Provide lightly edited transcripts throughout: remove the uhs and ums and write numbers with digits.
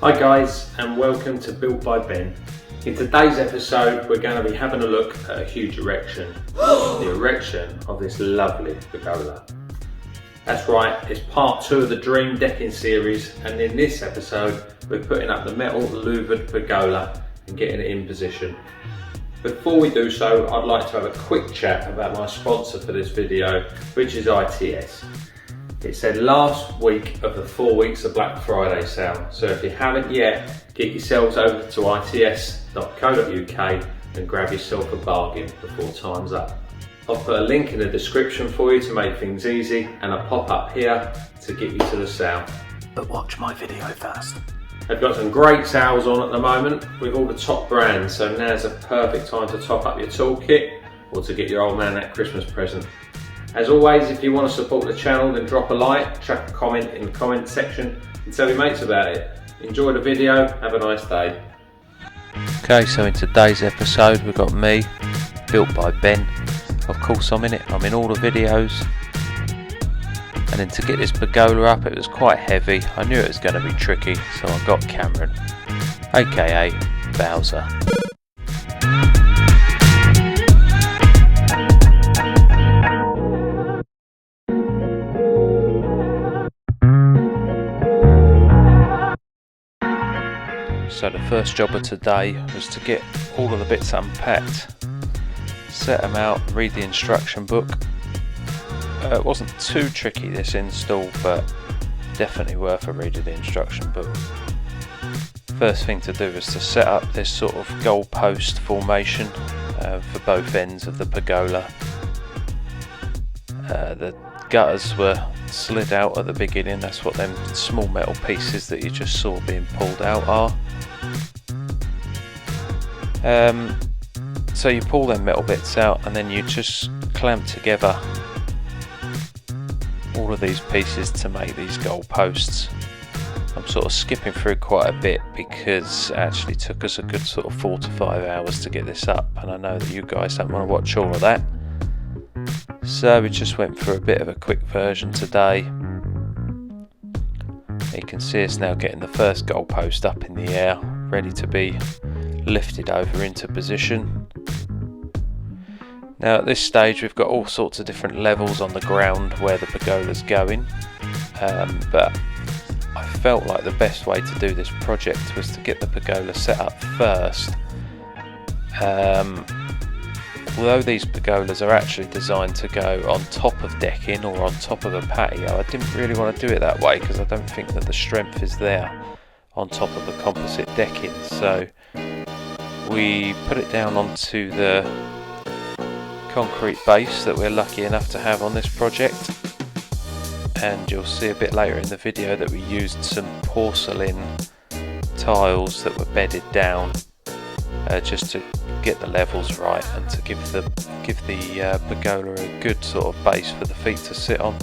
Hi guys, and welcome to Built by Ben. In today's episode we're going to be having a look at a huge erection. The erection of this lovely pergola. That's right, it's part 2 of the Dream Decking series, and in this episode we're putting up the metal louvered pergola and getting it in position. Before we do so, I'd like to have a quick chat about my sponsor for this video, which is ITS. It said last week of the 4 weeks of Black Friday sale, so if you haven't yet, get yourselves over to its.co.uk and grab yourself a bargain before time's up. I'll put a link in the description for you to make things easy, and a pop up here to get you to the sale. But watch my video first. They've got some great sales on at the moment with all the top brands, so now's a perfect time to top up your toolkit or to get your old man that Christmas present. As always, if you want to support the channel, then drop a like, chuck a comment in the comment section and tell your mates about it. Enjoy the video, have a nice day. Okay, so in today's episode we've got me, Built by Ben. Of course I'm in it, I'm in all the videos. And then to get this pergola up, it was quite heavy. I knew it was going to be tricky, so I got Cameron, aka Bowser. So the first job of today was to get all of the bits unpacked, set them out, read the instruction book. It wasn't too tricky, this install, but definitely worth a read of the instruction book. First thing to do was to set up this sort of goalpost formation for both ends of the pergola. The gutters were slid out at the beginning, that's what them small metal pieces that you just saw being pulled out are. So you pull them metal bits out and then you just clamp together all of these pieces to make these goal posts. I'm sort of skipping through quite a bit because it actually took us a good sort of 4 to 5 hours to get this up, and I know that you guys don't want to watch all of that, so we just went through a bit of a quick version today. You can see us now getting the first goal post up in the air, ready to be lifted over into position. Now at this stage we've got all sorts of different levels on the ground where the pergola's going, but I felt like the best way to do this project was to get the pergola set up first. Although these pergolas are actually designed to go on top of decking or on top of a patio, I didn't really want to do it that way because I don't think that the strength is there on top of the composite decking, so we put it down onto the concrete base that we're lucky enough to have on this project, and you'll see a bit later in the video that we used some porcelain tiles that were bedded down just to get the levels right and to give the pergola a good sort of base for the feet to sit on.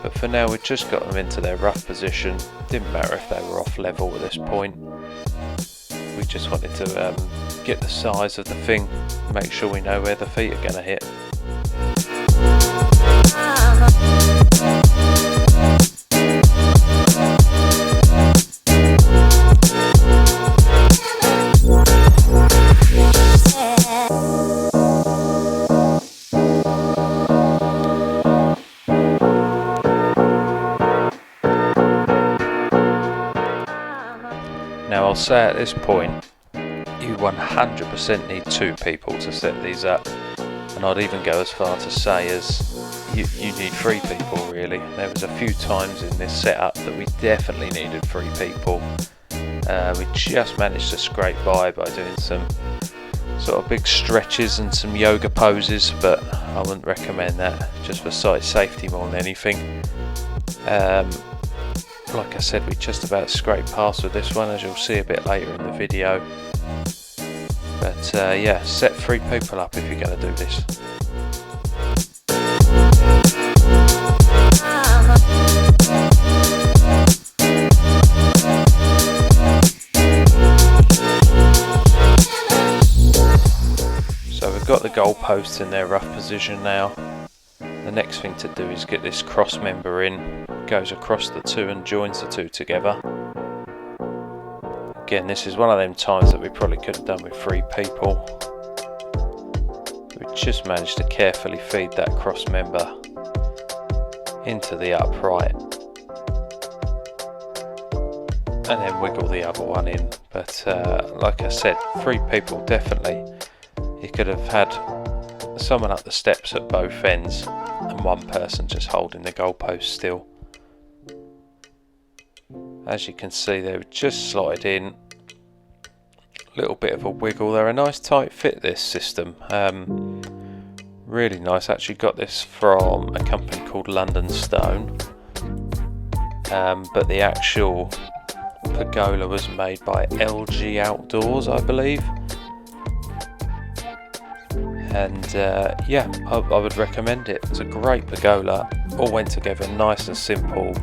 But for now we've just got them into their rough position. Didn't matter if they were off level at this point. We just wanted to get the size of the thing, make sure we know where the feet are going to hit. Now I'll say at this point, you 100% need 2 people to set these up, and I'd even go as far to say as you need 3 people really. There was a few times in this setup that we definitely needed 3 people. We just managed to scrape by doing some sort of big stretches and some yoga poses, but I wouldn't recommend that, just for site safety more than anything. Like I said, we just about scraped past with this one, as you'll see a bit later in the video. But yeah, set 3 people up if you're going to do this. So we've got the goalposts in their rough position now. The next thing to do is get this cross member in, goes across the two and joins the two together. again, this is one of them times that we probably could have done with 3 people. We just managed to carefully feed that cross member into the upright and then wiggle the other one in. But like I said, 3 people definitely. You could have had someone up the steps at both ends and one person just holding the goalpost still. As you can see, they would just slide in, a little bit of a wiggle. They're a nice tight fit, this system, really nice. Actually got this from a company called London Stone, but the actual pergola was made by LG Outdoors, I believe. And yeah, I would recommend it. It's a great pergola, all went together nice and simple,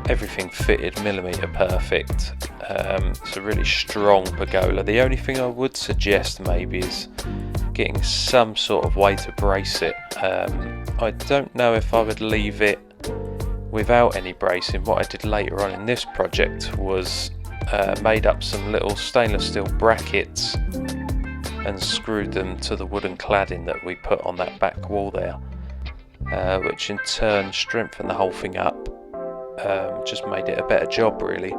everything fitted millimetre perfect. It's a really strong pergola. The only thing I would suggest maybe is getting some sort of way to brace it. I don't know if I would leave it without any bracing. What I did later on in this project was made up some little stainless steel brackets and screwed them to the wooden cladding that we put on that back wall there, which in turn strengthened the whole thing up, just made it a better job really.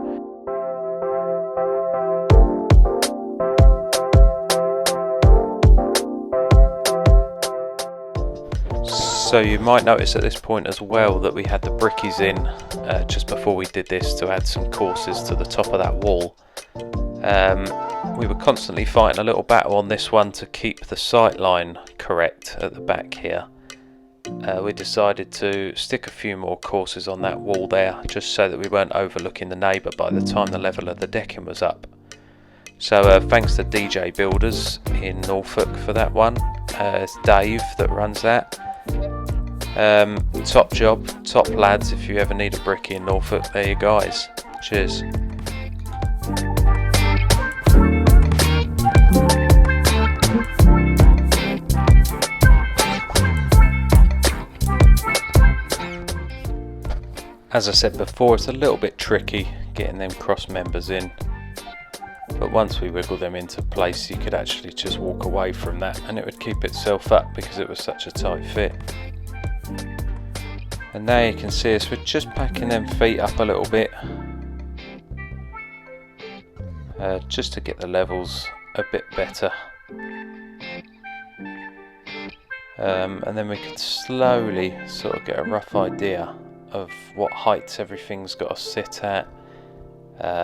So you might notice at this point as well that we had the brickies in just before we did this to add some courses to the top of that wall. We were constantly fighting a little battle on this one to keep the sight line correct at the back here. We decided to stick a few more courses on that wall there, just so that we weren't overlooking the neighbour by the time the level of the decking was up. So thanks to DJ Builders in Norfolk for that one. It's Dave that runs that. Top job, top lads. If you ever need a brickie in Norfolk, there you guys. Cheers. As I said before, it's a little bit tricky getting them cross members in, but once we wiggle them into place you could actually just walk away from that and it would keep itself up because it was such a tight fit. And now you can see us, we're just packing them feet up a little bit, just to get the levels a bit better. And then we could slowly sort of get a rough idea of what heights everything's got to sit at.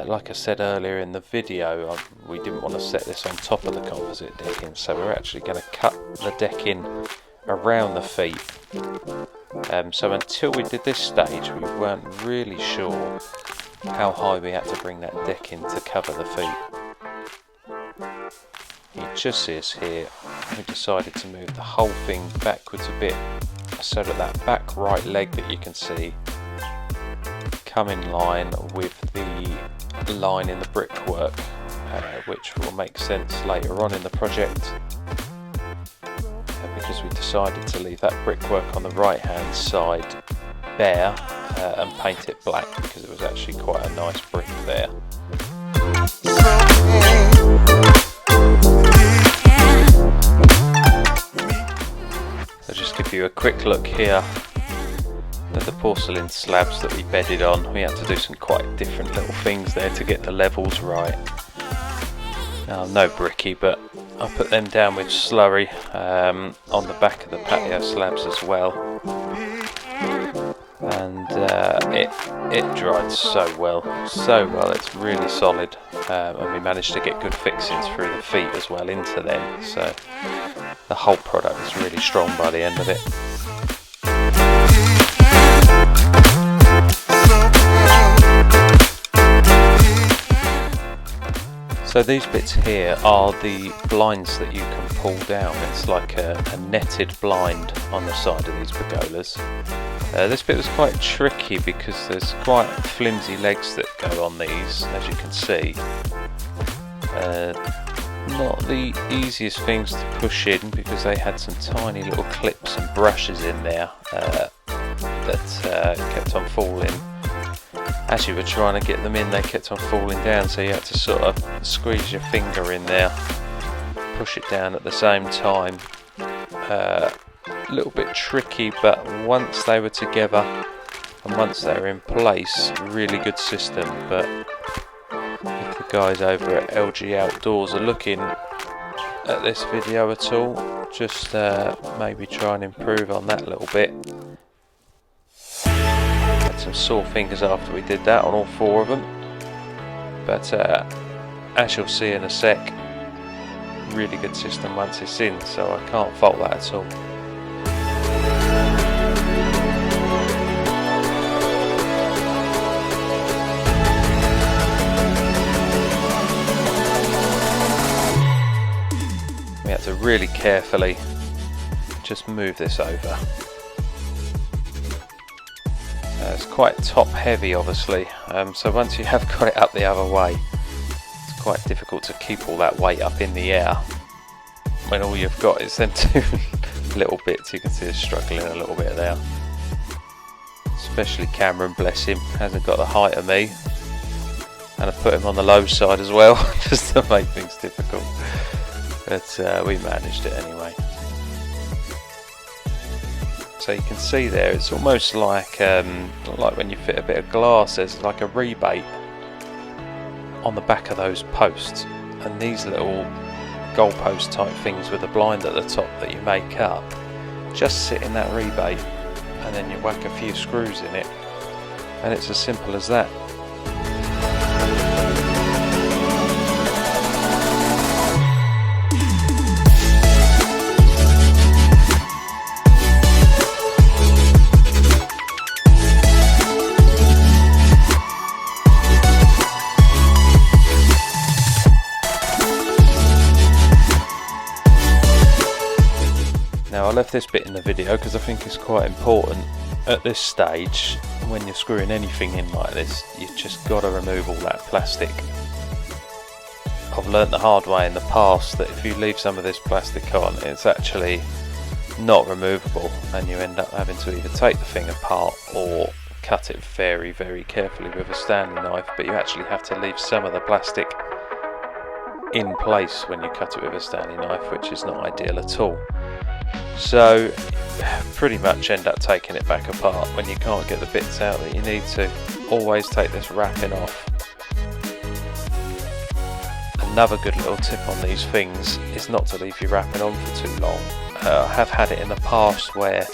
Like I said earlier in the video, we didn't want to set this on top of the composite decking, so we're actually going to cut the decking around the feet. So until we did this stage we weren't really sure how high we had to bring that decking to cover the feet. You just see us here, we decided to move the whole thing backwards a bit so that that back right leg that you can see come in line with the line in the brickwork, which will make sense later on in the project, because we decided to leave that brickwork on the right hand side bare and paint it black because it was actually quite a nice brick there. I'll just give you a quick look here at the porcelain slabs that we bedded on. We had to do some quite different little things there to get the levels right. Now, no bricky, but I put them down with slurry on the back of the patio slabs as well, and it dried so well, it's really solid, and we managed to get good fixings through the feet as well into them, so the whole product is really strong by the end of it. So these bits here are the blinds that you can pull down. It's like a netted blind on the side of these pergolas. This bit was quite tricky because there's quite flimsy legs that go on these, as you can see. Not the easiest things to push in because they had some tiny little clips and brushes in there that kept on falling. as you were trying to get them in, they kept on falling down, so you had to sort of squeeze your finger in there, push it down at the same time. A little bit tricky, but once they were together and once they were in place, really good system. But if the guys over at LG Outdoors are looking at this video at all, just maybe try and improve on that a little bit. Had some sore fingers after we did that on all 4 of them, but as you'll see in a sec, really good system once it's in, so I can't fault that at all. We have to really carefully just move this over. It's quite top heavy obviously, so once you have got it up the other way, it's quite difficult to keep all that weight up in the air when all you've got is them 2 little bits. You can see us struggling a little bit there, especially Cameron, bless him, hasn't got the height of me, and I've put him on the low side as well just to make things difficult, but we managed it anyway. So you can see there, it's almost like when you fit a bit of glass, there's like a rebate on the back of those posts, and these little goalpost type things with a blind at the top that you make up just sit in that rebate, and then you whack a few screws in it, and it's as simple as that. Now I left this bit in the video because I think it's quite important at this stage. When you're screwing anything in like this, you've just got to remove all that plastic. I've learnt the hard way in the past that if you leave some of this plastic on, it's actually not removable, and you end up having to either take the thing apart or cut it very, very carefully with a Stanley knife, but you actually have to leave some of the plastic in place when you cut it with a Stanley knife, which is not ideal at all. So pretty much end up taking it back apart when you can't get the bits out that you need to. Always take this wrapping off. Another good little tip on these things is not to leave your wrapping on for too long. I have had it in the past where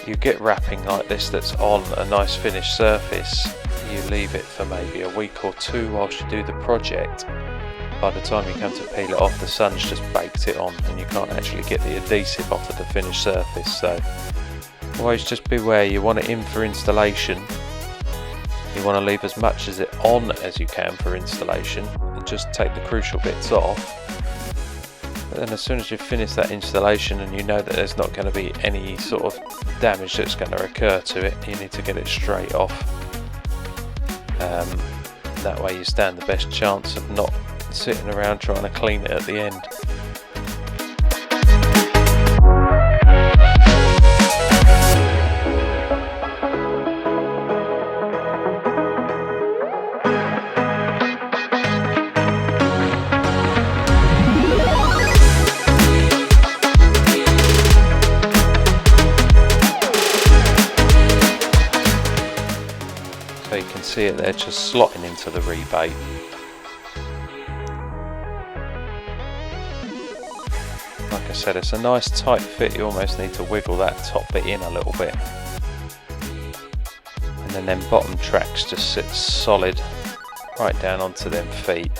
you get wrapping like this that's on a nice finished surface, you leave it for maybe a week or 2 whilst you do the project. By the time you come to peel it off, the sun's just baked it on and you can't actually get the adhesive off of the finished surface. So always just beware, you want it in for installation. You want to leave as much as it on as you can for installation and just take the crucial bits off. But then as soon as you've finished that installation and you know that there's not going to be any sort of damage that's going to occur to it, you need to get it straight off. That way you stand the best chance of not sitting around trying to clean it at the end. So you can see it there just slotting into the rebate. Like I said, it's a nice tight fit, you almost need to wiggle that top bit in a little bit. And then them bottom tracks just sit solid right down onto them feet.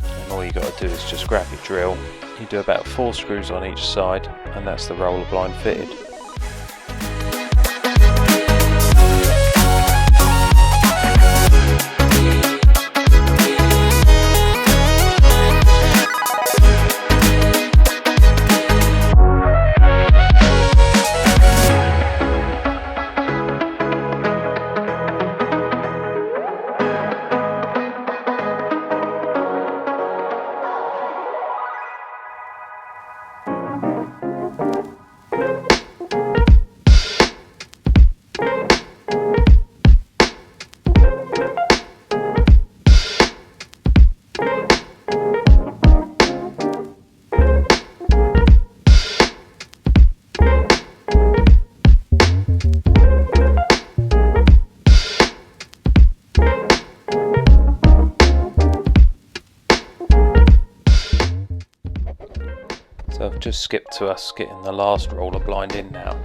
And all you got to do is just grab your drill. You do about 4 screws on each side and that's the roller blind fitted. So I've just skipped to us getting the last roller blind in now,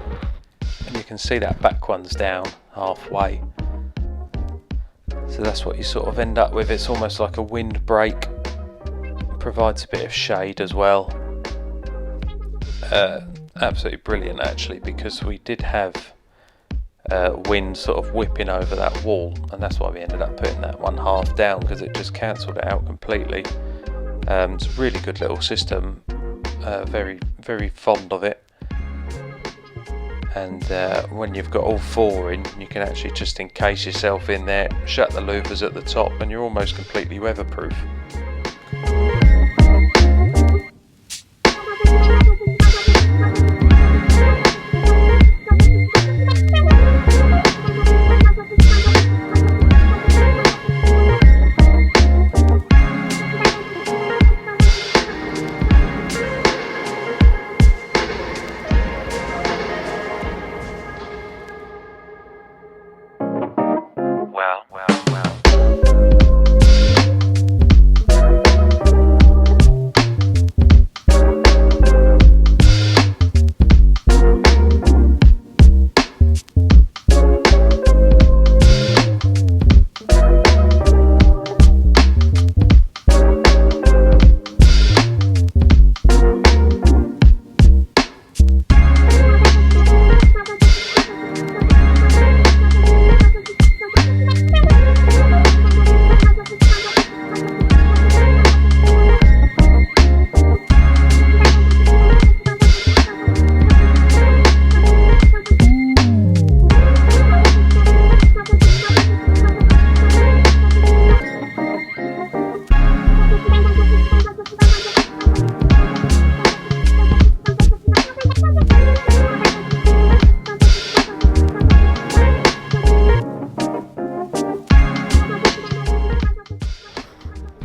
and you can see that back one's down halfway. So that's what you sort of end up with. It's almost like a windbreak. Provides a bit of shade as well. Absolutely brilliant actually, because we did have wind sort of whipping over that wall, and that's why we ended up putting that one half down, because it just cancelled it out completely. It's a really good little system. Very, very fond of it. And when you've got all four in, you can actually just encase yourself in there, shut the louvers at the top, and you're almost completely weatherproof.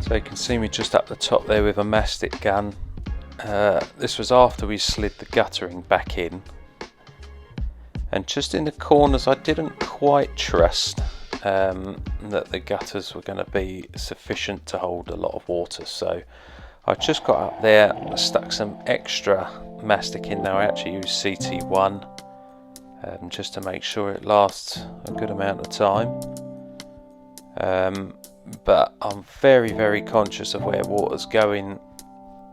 So you can see me just up the top there with a mastic gun. This was after we slid the guttering back in, and just in the corners I didn't quite trust that the gutters were going to be sufficient to hold a lot of water, so I just got up there, stuck some extra mastic in there. I actually used CT1 just to make sure it lasts a good amount of time. But I'm very, very conscious of where water's going.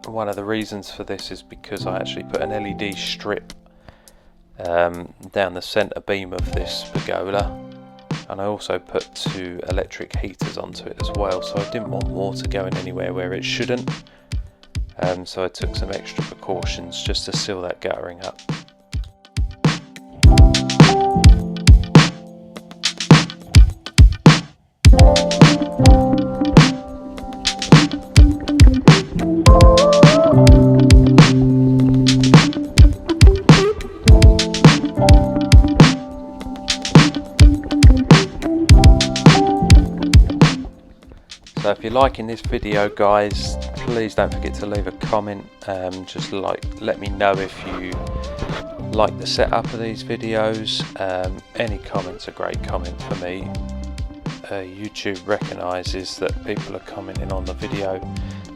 One of the reasons for this is because I actually put an LED strip down the centre beam of this pergola, and I also put 2 electric heaters onto it as well, so I didn't want water going anywhere where it shouldn't. So I took some extra precautions just to seal that guttering up. So if you're liking this video, guys, please don't forget to leave a comment. Just let me know if you like the setup of these videos. Any comment's a great comment for me. YouTube recognises that people are commenting on the video.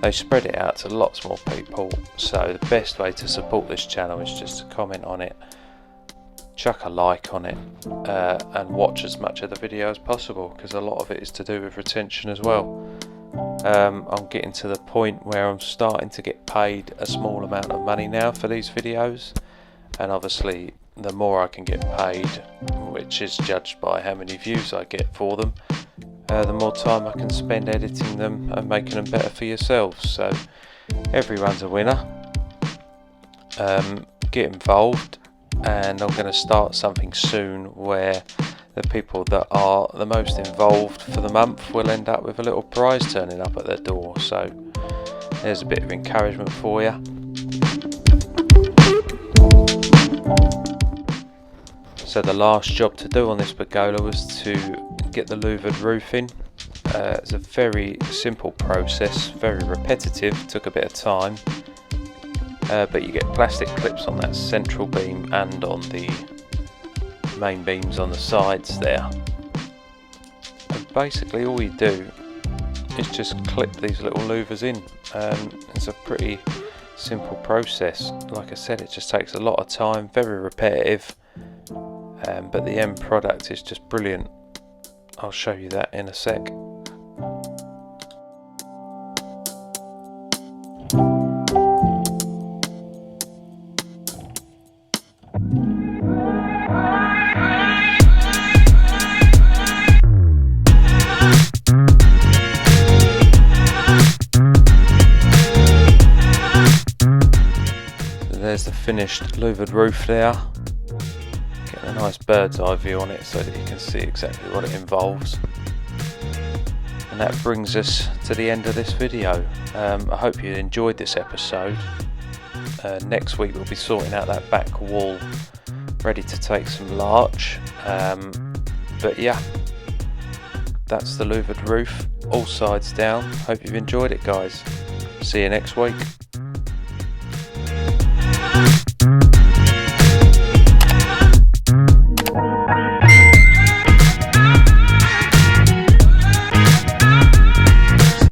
They spread it out to lots more people, so the best way to support this channel is just to comment on it, chuck a like on it, and watch as much of the video as possible, because a lot of it is to do with retention as well. I'm getting to the point where I'm starting to get paid a small amount of money now for these videos, and obviously the more I can get paid, which is judged by how many views I get for them, the more time I can spend editing them and making them better for yourselves. So everyone's a winner. Get involved, and I'm going to start something soon where the people that are the most involved for the month will end up with a little prize turning up at their door. So there's a bit of encouragement for you. So the last job to do on this pergola was to get the louvered roof in. It's a very simple process, very repetitive, took a bit of time, but you get plastic clips on that central beam and on the main beams on the sides there, and basically all you do is just clip these little louvers in. It's a pretty simple process. Like I said, it just takes a lot of time, very repetitive, but the end product is just brilliant. I'll show you that in a sec. There's the finished louvered roof there. Getting a nice bird's eye view on it so that you can see exactly what it involves. And that brings us to the end of this video. I hope you enjoyed this episode. Next week we'll be sorting out that back wall, ready to take some larch. But yeah, that's the louvered roof, all sides down. Hope you've enjoyed it, guys. See you next week.